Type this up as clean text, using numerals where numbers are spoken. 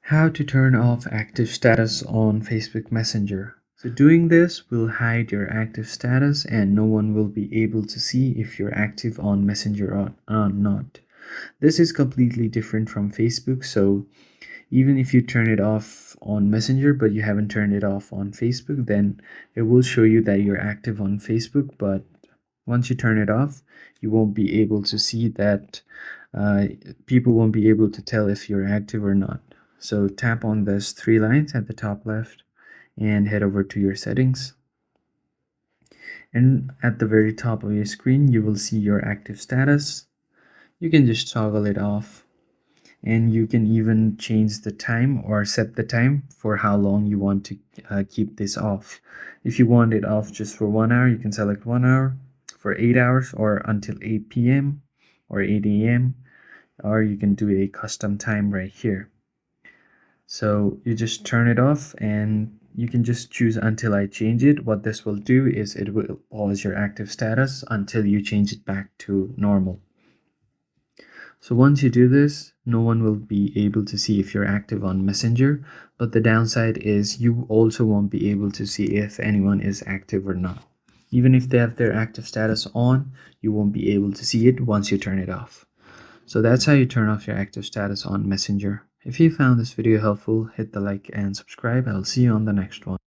How to turn off active status on Facebook Messenger. So doing this will hide your active status and no one will be able to see if you're active on Messenger or not. This is completely different from Facebook, so even if you turn it off on Messenger but you haven't turned it off on Facebook, then it will show you that you're active on Facebook, but once you turn it off, you won't be able to see that. uh, People won't be able to tell if you're active or not. So tap on those three lines at the top left and head over to your settings. And at the very top of your screen, you will see your active status. You can just toggle it off, and you can even change the time or set the time for how long you want to keep this off. If you want it off just for 1 hour, you can select 1 hour, for 8 hours, or until 8 p.m. or 8 a.m., or you can do a custom time right here. So you just turn it off and you can just choose until I change it. What this will do is it will pause your active status until you change it back to normal. So once you do this, no one will be able to see if you're active on Messenger, but the downside is you also won't be able to see if anyone is active or not. Even if they have their active status on, you won't be able to see it once you turn it off. So that's how you turn off your active status on Messenger. If you found this video helpful, hit the like and subscribe. I'll see you on the next one.